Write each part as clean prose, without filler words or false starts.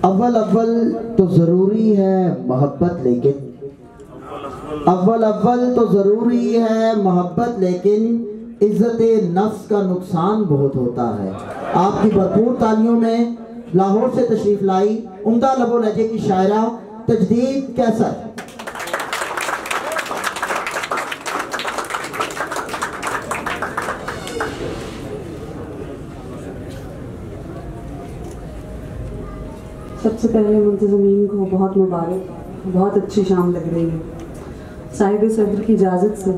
अव्वल अव्वल तो ज़रूरी है मोहब्बत, लेकिन अव्वल अव्वल तो ज़रूरी है मोहब्बत, लेकिन इज़्ज़त नफ्स का नुकसान बहुत होता है। आपकी भरपूर तालियों में लाहौर से तशरीफ लाई उम्दा लबो लहजे की शायरा तजदीद कैसर। सबसे पहले मुंतज़मीन को बहुत मुबारक, बहुत अच्छी शाम लग रही है। साहिब सदर की इजाज़त से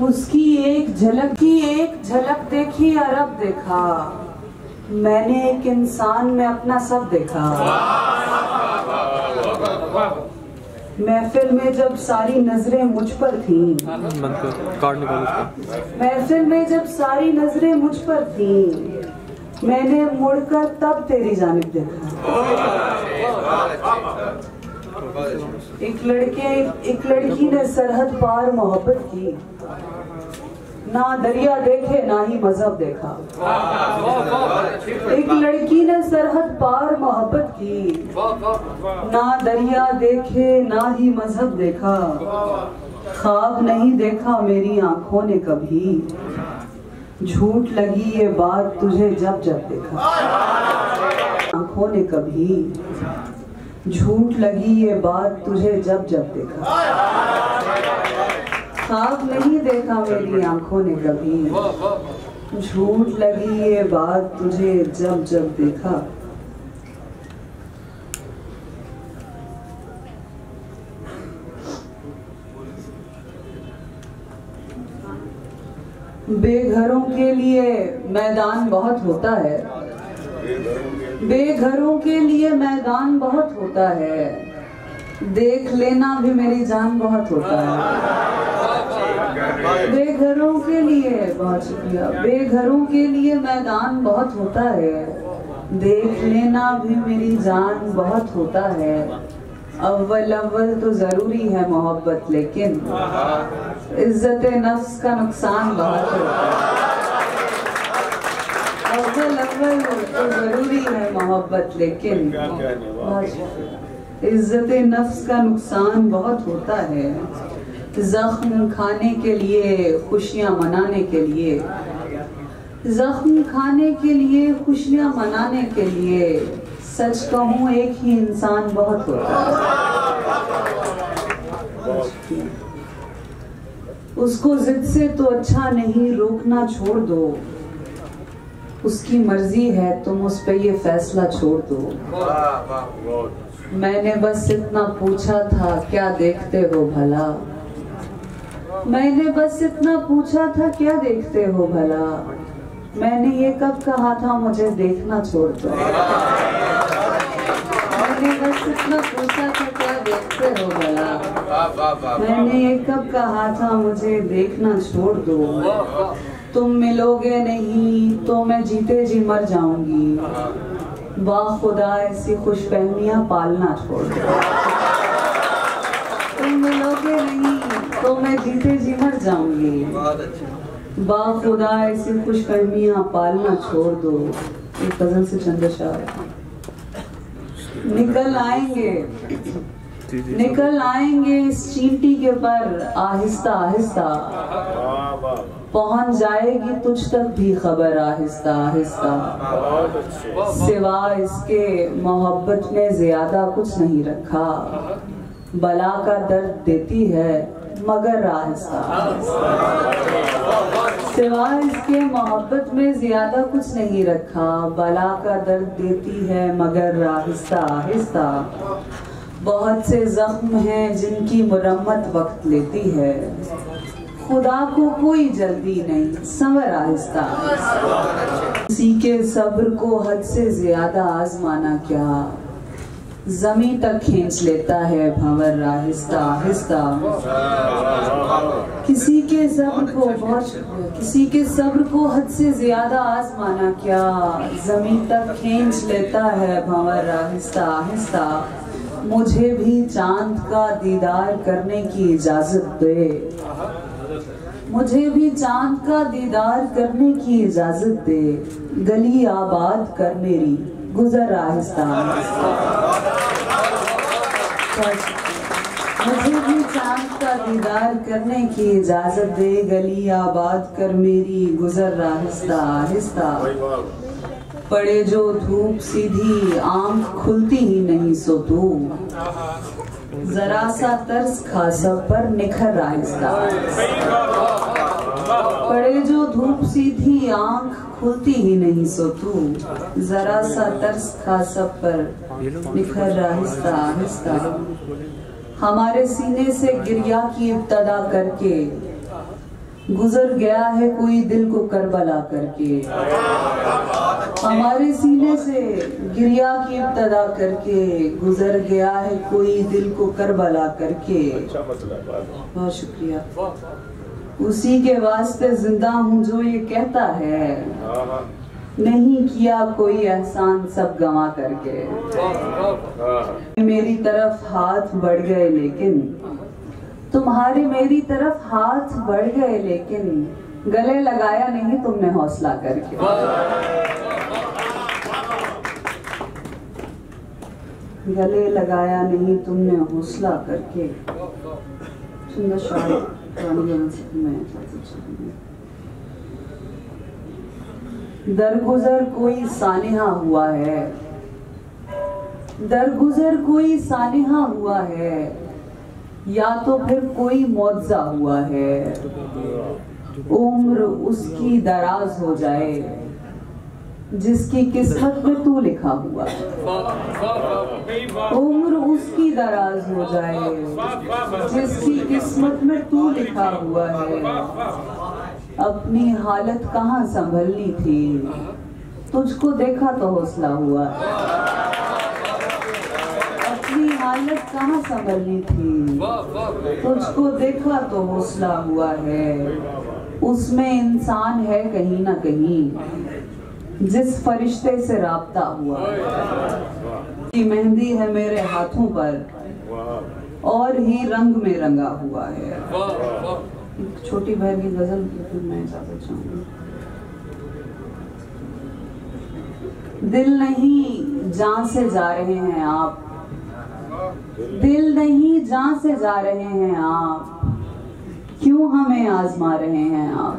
उसकी एक झलक देखी अरब देखा, मैंने एक इंसान में अपना सब देखा। महफिल में जब सारी नजरें मुझ पर थीं, महफिल में जब सारी नजरें मुझ पर थीं, मैंने मुड़कर तब तेरी जानिब देखा। एक लड़की ने सरहद पार मोहब्बत की, ना दरिया देखे ना ही मजहब देखा। एक लड़की ने सरहद पार मोहब्बत की, ना दरिया देखे ना ही मजहब देखा। ख्वाब नहीं देखा मेरी आंखों ने कभी, झूठ लगी ये बात तुझे जब जब देखा। आंखों ने कभी झूठ लगी ये बात तुझे जब जब देखा। ख्वाब नहीं देखा मेरी आंखों ने कभी, झूठ लगी ये बात तुझे जब जब देखा। बेघरों के लिए मैदान बहुत होता है, बेघरों के लिए मैदान बहुत होता है, देख लेना भी मेरी जान बहुत होता है। बेघरों के लिए, बहुत शुक्रिया, बेघरों के लिए मैदान बहुत होता है, देख लेना भी मेरी जान बहुत होता है। अव्वल अव्वल तो जरूरी है मोहब्बत, लेकिन इज्जत नफ्स का नुकसान बहुत होता है। अव्वल अव्वल तो जरूरी है मोहब्बत, लेकिन इज्जत नफ्स का नुकसान बहुत होता है। जख्म खाने के लिए खुशियां मनाने के लिए, जख्म खाने के लिए खुशियां मनाने के लिए, सच कहूँ एक ही इंसान बहुत होता है। उसको जिद से तो अच्छा नहीं, रोकना छोड़ दो, उसकी मर्जी है तुम उस पे ये फैसला छोड़ दो। मैंने बस इतना पूछा था क्या देखते हो भला, मैंने बस इतना पूछा था क्या देखते हो भला, मैंने ये कब कहा था मुझे देखना छोड़ दो। मैंने बस इतना पूछा था क्या देखते हो भला, मैंने ये कब कहा था मुझे देखना छोड़ दो। तुम मिलोगे नहीं तो मैं जीते जी मर जाऊंगी, वाह खुदा ऐसी खुशफहमियां पालना छोड़ दो। तुम मिलोगे नहीं तो मैं जीते जी मर जाऊंगी, वाह खुदा ऐसी खुशफहमियां पालना छोड़ दो। एक गजल से चंद अशआर। निकल आएंगे, निकल आएंगे इस चींटी के पर आहिस्ता आहिस्ता, पहुंच जाएगी तुझ तक भी खबर आहिस्ता आहिस्ता। सिवा इसके मोहब्बत में ज्यादा कुछ नहीं रखा, बला का दर्द देती है मगर आहिस्ता आहिस्ता। सिवा इसके मोहब्बत में ज्यादा कुछ नहीं रखा, बला का दर्द देती है मगर आहिस्ता आहिस्ता। बहुत से जख्म हैं जिनकी मुरम्मत वक्त लेती है, खुदा को कोई जल्दी नहीं, सबर आहिस्ता आहिस्ता। किसी के सब्र को हद से ज्यादा आजमाना क्या, जमीन तक खींच लेता है भंवर आहिस्ता आहिस्ता। किसी के सब्र को, बहुत किसी के सब्र को हद से ज्यादा आजमाना क्या, जमीन तक खींच लेता है भंवर आहिस्ता आहिस्ता। मुझे भी चांद का दीदार करने की इजाजत दे, मुझे भी चांद का दीदार करने की इजाजत दे, गली आबाद कर मेरी गुजर आहिस्ता। मुझे भी चांद का दीदार करने की इजाजत दे, गली आबाद कर मेरी गुजर आहिस्ता आहिस्ता। पड़े जो धूप सीधी आंख खुलती ही नहीं सो तू, जरा सा तरस खा सब पर निखर आहिस्ता। पड़े जो धूप सीधी आंख खुलती ही नहीं सो तू, जरा सा तरस खा सब पर निखर आहिस्ता आहिस्ता। हमारे सीने से गिरिया की इब्तदा करके गुजर गया है कोई दिल को करबला करके। हमारे सीने से गिरिया की इब्तदा करके गुजर गया है कोई दिल को करबला करके। बहुत शुक्रिया। उसी के वास्ते जिंदा हूँ जो ये कहता है, नहीं किया कोई एहसान सब गंवा करके। मेरी तरफ हाथ बढ़ गए लेकिन तुम्हारे मेरी तरफ हाथ बढ़ गए, लेकिन गले लगाया नहीं तुमने हौसला करके। गले लगाया नहीं तुमने हौसला करके। सुंदर शायरी दरगुजर कोई सानिहा हुआ है, दरगुजर कोई सानिहा हुआ है, या तो फिर कोई मौजज़ा हुआ है। उम्र उसकी दराज हो जाए जिसकी किस्मत में तू लिखा हुआ है। उम्र उसकी दराज हो जाए जिसकी किस्मत में तू लिखा हुआ है। अपनी हालत कहाँ संभलनी थी, तुझको देखा तो हौसला हुआ है। अपनी हालत कहाँ संभलनी थी, तुझको देखा तो हौसला हुआ है। उसमें इंसान है कहीं ना कहीं जिस फरिश्ते से राब्ता हुआ है। की मेहंदी है मेरे हाथों पर और ही रंग में रंगा हुआ है। छोटी बहन की गजल मैं इजाजत चाहूंगी। दिल नहीं जान से जा रहे हैं आप, दिल नहीं जान से जा रहे हैं आप, क्यों हमें आजमा रहे हैं आप।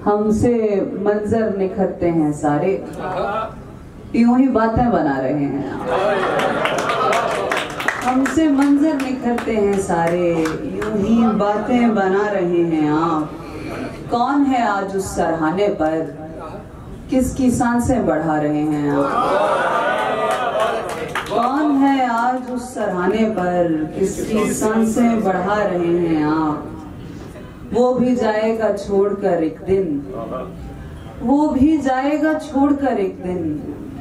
हमसे मंजर निखरते हैं सारे, यूं ही बातें बना रहे हैं आप। हमसे मंजर निखरते हैं सारे, यूं ही बातें बना रहे हैं आप। कौन है आज उस सरहाने पर, किसकी सांसें बढ़ा रहे हैं आप। कौन है आज उस सरहाने पर, किसकी सांसें बढ़ा रहे हैं आप। वो भी जाएगा छोड़कर एक दिन, वो भी जाएगा छोड़कर एक दिन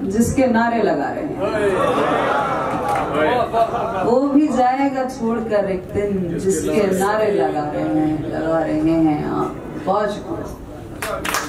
जिसके नारे लगा रहे हैं। वो भी जाएगा छोड़कर एक दिन जिसके नारे लगा रहे हैं आप। बहुत शुक्रिया।